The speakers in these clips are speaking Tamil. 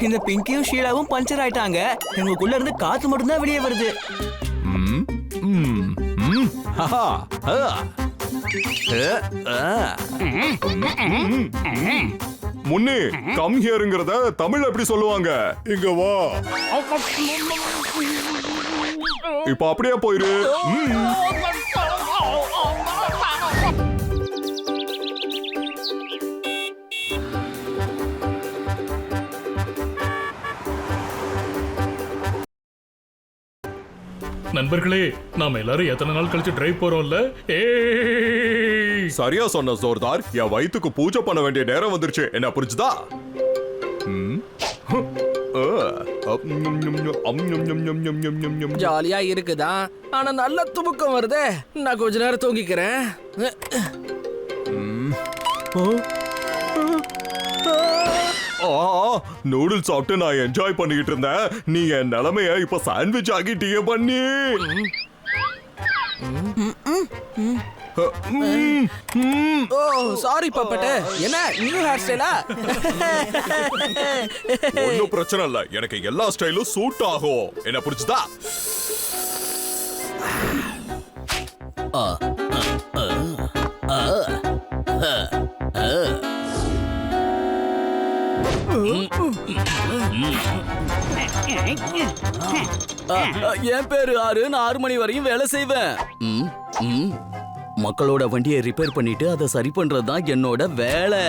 இந்த பிங்கியும் ஷீலாவும் பஞ்சர் ஆயிட்டாங்க. இவங்களுக்குள்ள இருந்து காத்து மட்டும் தான் வெளியே வருது. முன்னே கம் ஹியர்ங்கறத தமிழ் எப்படி சொல்லுவாங்க? இங்க வா. இப்ப அப்படியே போயிரு. நண்பர்களே, நாம எல்லாரும் எத்தனை நாள் கழிச்சு டிரைவ் போறோம்ல? சரியா சொன்ன ஜோர்தார். என் வயித்துக்கு பூஜை பண்ண வேண்டிய நேரம் வந்துருச்சு. என்ன புரிஞ்சுதா? ஜாலியா இருக்குதா? ஆனா நல்ல தூக்கம் வருதே. நான் கொஞ்ச நேரம் தூங்கிக்கிறேன். நூடுல்ஸ் சாப்பிட்டு நான் என்ஜாய் பண்ணிக்கிட்டு இருந்தேன். நீ என் நிலைமைய இப்ப சாண்ட்விச் ஆகிட்டீங்க பண்ணி. ஓ சாரி பாப்பட்ட. என்ன நியூ ஹேர் ஸ்டைலா? ஒன்னும் பிரச்சனை இல்ல. எனக்கு எல்லா ஸ்டைலும் சூட் ஆகும். என்ன புரிஞ்சுதா? என் பேரு ஆறு. நான் 6 மணி வரையும் வேலை செய்வேன். மக்களோட வண்டியை ரிப்பேர் பண்ணிட்டு அதை சரி பண்றதுதான் என்னோட வேலை.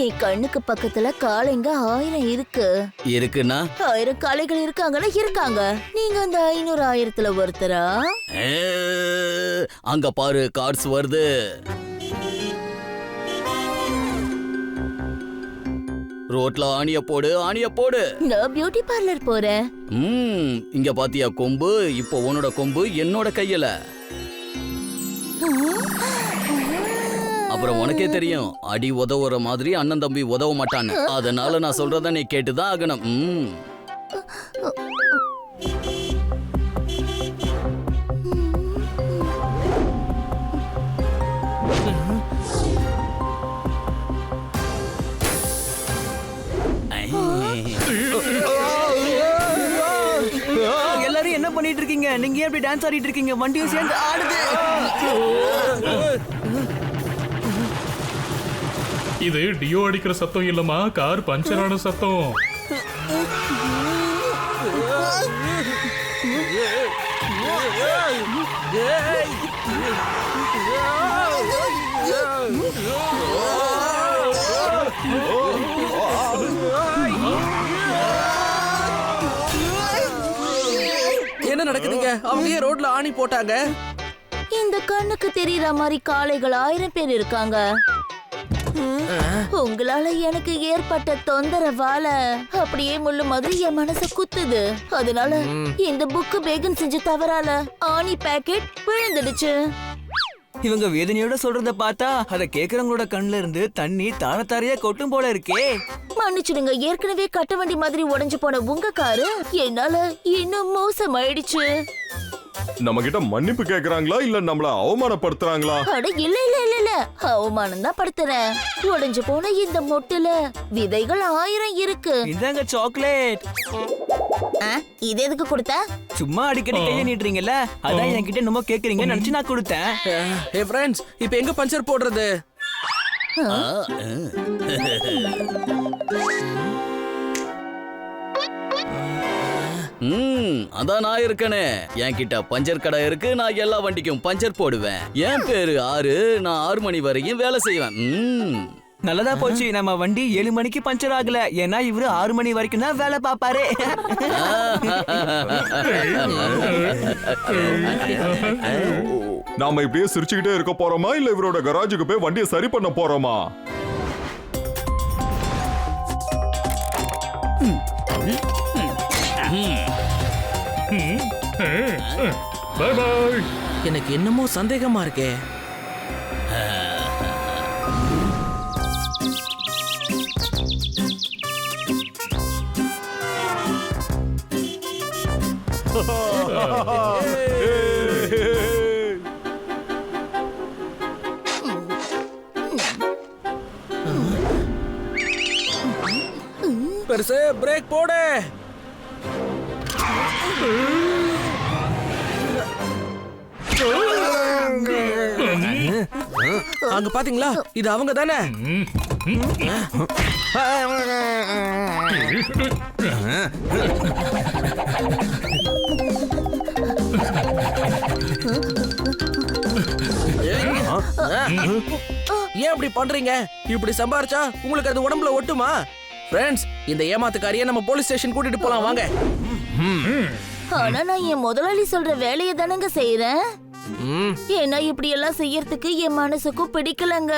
என் கண்ணுக்கு பக்கத்துல காளைங்க 1000 இருக்கு. இருக்குன்னா 1000 காளைகள் இருக்காங்களா? இருக்காங்க. நீங்க அந்த 500 1000த்துல ஒருத்தரா? அங்க பாரு, கார்ட்ஸ் வருது. ரோட்ல ஆணிய போடு, ஆணிய போடு. நான் பியூட்டி பார்லர் போறேன். இங்க பாத்தியா கொம்பு? இப்போ உன்னோட கொம்பு என்னோட கையில. அப்புறம் உனக்கே தெரியும், அடி உதவுற மாதிரி அண்ணன் தம்பி உதவ மாட்டான்னு. அதனால நான் சொல்றத நீ கேட்டுதான் ஆகணும். எல்லாரும் என்ன பண்ணிட்டு இருக்கீங்க? நீங்க ஏன் இப்படி டான்ஸ் ஆடிட்டு இருக்கீங்க? வண்டியும் சேர்ந்து ஆடுது. இது டியோ அடிக்கிற சத்தம் இல்லமா, கார் பஞ்சர் ஆன சத்தம். என்ன நடக்குதுங்க? அவங்க ஏன் ரோட்ல ஆணி போட்டாங்க? இந்த கண்ணுக்கு தெரியற மாதிரி காளைகள் 1000 பேர் இருக்காங்க. உங்களால எனக்கு ஏற்பட்ட தொந்தரவால அப்படியே முள்ளு மாதிரி என் மனச குத்துது. அதனால இந்த புக்கு பேகன் செஞ்ச தவறால ஆணி பாக்கெட் விழுந்துடுச்சு. இவங்க வேதனையோட சொல்றத பார்த்தா அத கேக்குறவங்களோட கண்ணுல இருந்து தண்ணி தார தாரையா கொட்டும் போல இருக்கே. மன்னிச்சிடுங்க, ஏற்கனவே கட்ட வண்டி மாதிரி உடைஞ்சு போன உங்க காரு என்னால இன்னும் மோசமாயிடுச்சு. நம்ம கிட்ட மன்னிப்பு கேக்குறாங்களா இல்ல நம்மள அவமானப்படுத்துறாங்களா? அட இல்ல இல்ல இல்ல இல்ல, அவமானம் தான் படுத்துறேன். உடைஞ்சு போன இந்த மொட்டுல விதைகள் 1000 இருக்கு. இந்தாங்க சாக்லேட். இது எதுக்கு கொடுத்த? சும்மா அடிக்கடி கையை நீட்டுறீங்கல்ல, அதான் என்கிட்ட என்னமோ கேக்குறீங்கன்னு நினைச்சு நான் கொடுத்தேன். ஹே ஃப்ரெண்ட்ஸ், இப்போ எங்க பஞ்சர் போடுறது? அதான் நான் இருக்கனே. என்கிட்ட பஞ்சர் கடை இருக்கு. நான் எல்லா வண்டிக்கும் பஞ்சர் போடுவேன். என் பேரு ஆறு. நான் 6 மணி வரையும் வேலை செய்வேன். நல்லதா போச்சு, நம்ம வண்டி 7 மணிக்கு பஞ்சர் ஆகல. ஏன்னா இவரு 6 மணி வரைக்கும் தான் வேலை பாப்பாரு. நாம இப்படியே சிரிச்சுக்கிட்டே இருக்க போறோமா இல்ல இவரோட கராஜுக்கு போய் வண்டியை சரி பண்ண போறோமா? Bye bye. எனக்கு என்னமோ சந்தேகமா இருக்கே. பெருசு பிரேக் போடு. அங்க பாத்தீங்களா, இது அவங்க தானே? ஏன் அப்படி பண்றீங்க? இப்படி சம்பாரிச்சா உங்களுக்கு அது உடம்புல ஒட்டுமா? ஃப்ரெண்ட்ஸ், இந்த ஏமாத்துக்காரியை நம்ம போலீஸ் ஸ்டேஷன் கூட்டிட்டு போலாம் வாங்க. ஆனா நான் என் முதலாளி சொல்ற வேலையை தானங்க செய்யறேன். ஏன்னா இப்படி எல்லாம் செய்யறதுக்கு என் மனசுக்கும் பிடிக்கலங்க.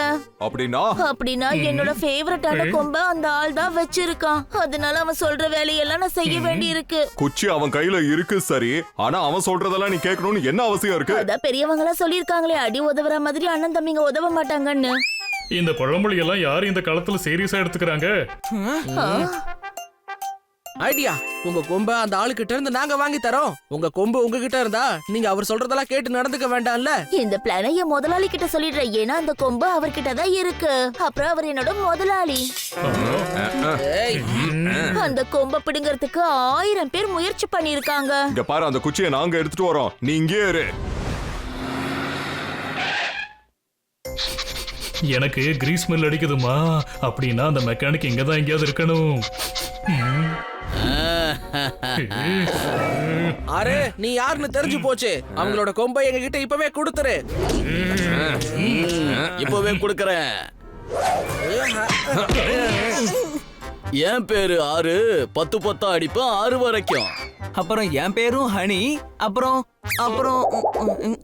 அப்படின்னா என்னோட ஃபேவரட்டான கொம்ப அந்த ஆள் தான் வச்சிருக்கான். அதனால அவன் சொல்ற வேலையெல்லாம் நான் செய்ய வேண்டி இருக்கு. குச்சி அவன் கையில இருக்கு சரி, ஆனா அவன் சொல்றதெல்லாம் நீ கேட்கணும்னு என்ன அவசியம் இருக்கு? அதான் பெரியவங்களா சொல்லிருக்காங்களே, அடி உதவுற மாதிரி அண்ணன் தம்பிங்க உதவ மாட்டாங்கன்னு. இந்த பழமொழி எல்லாம் யாரு இந்த காலத்துல சீரியஸா எடுத்துக்கிறாங்க? ஐடியா, உங்க கொம்ப அந்த ஆளுகிட்ட இருந்து நாங்க வாங்கி தரோம். உங்க கொம்பு உங்ககிட்ட இருந்தா நீங்க அவர் சொல்றதெல்லாம் கேட்டு நடந்துக்க வேண்டாம்ல. இந்த பிளானை என் முதலாளி கிட்ட சொல்லிடுறேன். ஏன்னா அந்த கொம்பு அவர்கிட்ட தான் இருக்கு. அப்புறம் அவர் என்னோட முதலாளி. அந்த கொம்ப பிடுங்கிறதுக்கு 1000 பேர் முயற்சி பண்ணிருக்காங்க. இங்க பாரு, அந்த குச்சியை நாங்க எடுத்துட்டு வரோம், நீ இங்கே இரு. எனக்கு கிரீஸ் ஸ்மெல் அடிக்குதுமா. அப்படின்னா அந்த மெக்கானிக் இங்க தான் எங்கேயாவது இருக்கணும். அரே, நீ யாருன்னு தெரிஞ்சு போச்சு. அவங்களோட கொம்பை எங்க கிட்ட இப்பவே கொடுத்துரு. இப்பவே கொடுக்கறேன். என் பேரு 6. 10 10 அடிப்பேன் 6 வரைக்கும். அப்புறம் என் பேரும் ஹனி. அப்புறம் அப்புறம்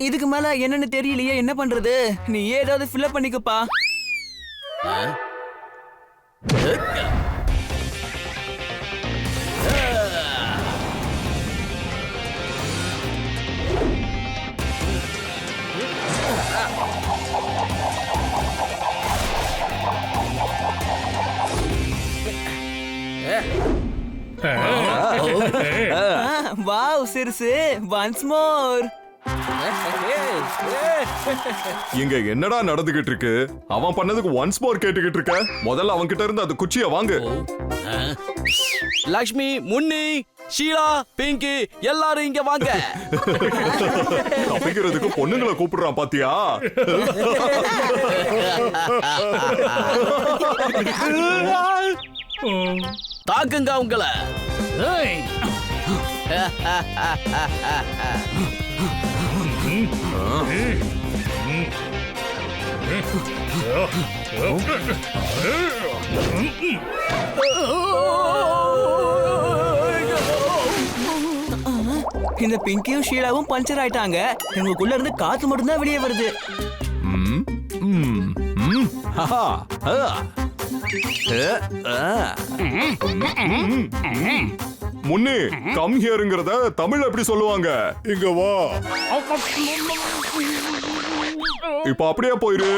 இதுக்கு மேல என்னன்னு தெரியலையே, என்ன பண்றது? நீ ஏதாவது ஃபில்அப் பண்ணிக்கப்பா. வாவ் சிறுசு, once more. இங்க என்னடா நடந்துகிட்டு இருக்கு? அவன் பண்ணதுக்கு ஒன்ஸ் மோர் கேட்டுக்கிட்டு இருக்க. முதல்ல அவன் கிட்ட இருந்து அந்த குச்சியை வாங்கு. லக்ஷ்மி, முன்னி, ஷீலா, பிங்கி எல்லாரும் இங்க வாங்க. தப்பிக்கிறதுக்கு பொண்ணுங்களை கூப்பிடுறான் பாத்தியா? தாக்குங்க அவங்கள. இந்த பிங்கியும் ஷீலாவும் பஞ்சர் ஆயிட்டாங்க. எங்களுக்குள்ள இருந்து காத்து மட்டும் தான் வெளியே வருது. முன்னே கம் ஹியர்ங்கறத தமிழ் எப்படி சொல்லுவாங்க? இங்க வா. இப்ப அப்படியே போயிரு.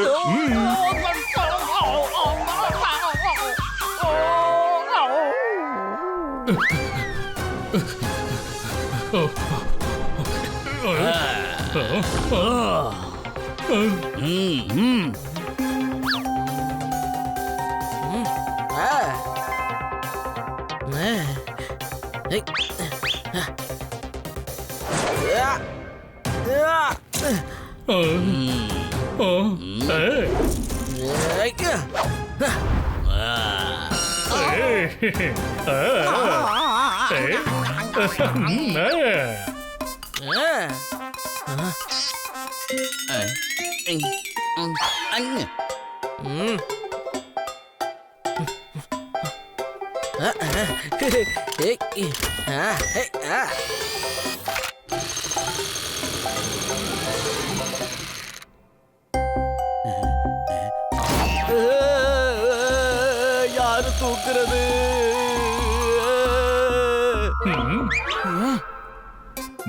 யாரு தூக்குறது?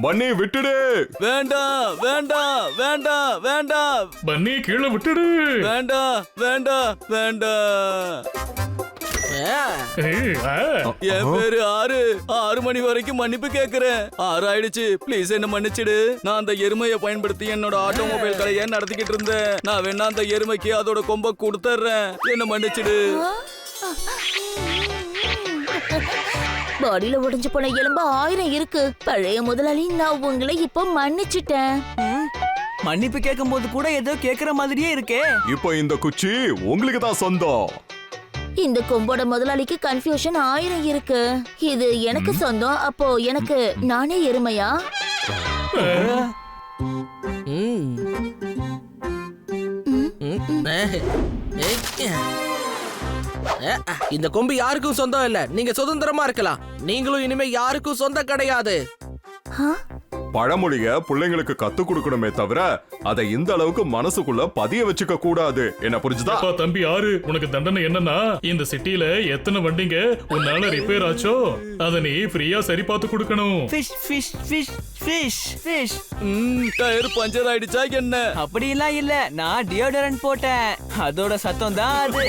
பன்னி விட்டுடு. வேண்டாம் வேண்டாம் வேண்டாம் வேண்டாம் பன்னி கீழே விட்டுடு. வேண்டாம் வேண்டாம் வேண்டாம். ஏய், ஆ. என் பேரு 6 மணி வரைக்கும் மன்னிப்பு கேக்குறேன். 6 ஆயிடுச்சு, ப்ளீஸ் என்ன மன்னிச்சிடு. நான் அந்த எருமையை பயன்படுத்தி என்னோட ஆட்டோமொபைல் கடையை நடத்திக்கிட்டு இருந்தேன். நான் வேணா அந்த எருமைக்கு அதோட கொம்ப கொடுத்துறேன். என்ன மன்னிச்சிடு. பாடியில உடைஞ்சு போன எலும்பு 1000 இருக்கு. பழைய முதலாளி, நான் உங்களை இப்போ மன்னிச்சிட்டேன். மன்னிப்பு கேட்கும் போது கூட ஏதோ கேக்குற மாதிரியே இருக்கே. இப்போ இந்த குச்சி உங்களுக்கு தான் சொந்தம். இந்த கொம்போட முதலாளிக்கு கன்ஃபியூஷன் 1000 இருக்கு. இது எனக்கு சொந்தம். அப்போ எனக்கு நானே எருமையா? இந்த கொம்பு யாருக்கும் சொந்தம் இல்ல. நீங்க சுதந்திரமா இருக்கலாம். நீங்களும் இனிமே யாருக்கும் சொந்தம் கிடையாது. பழமொழிய பிள்ளைங்களுக்கு கத்து கொடுக்கணுமே தவிர அதை இந்த அளவுக்கு மனசுக்குள்ள பதிய வச்சுக்க கூடாது. என்ன புரிஞ்சுதா? அப்பா தம்பி 6, உனக்கு தண்டனை என்னன்னா இந்த சிட்டில எத்தனை வண்டிங்க உன்னால ரிப்பேர் ஆச்சோ அத நீ ஃப்ரீயா சரி பார்த்து கொடுக்கணும். Fish fish fish fish fish. Tyre puncture ஆயிடுச்சா என்ன? அப்படிலாம் இல்ல, நான் டியோடரண்ட் போட்டேன். அதோட சத்தம் தான் அது.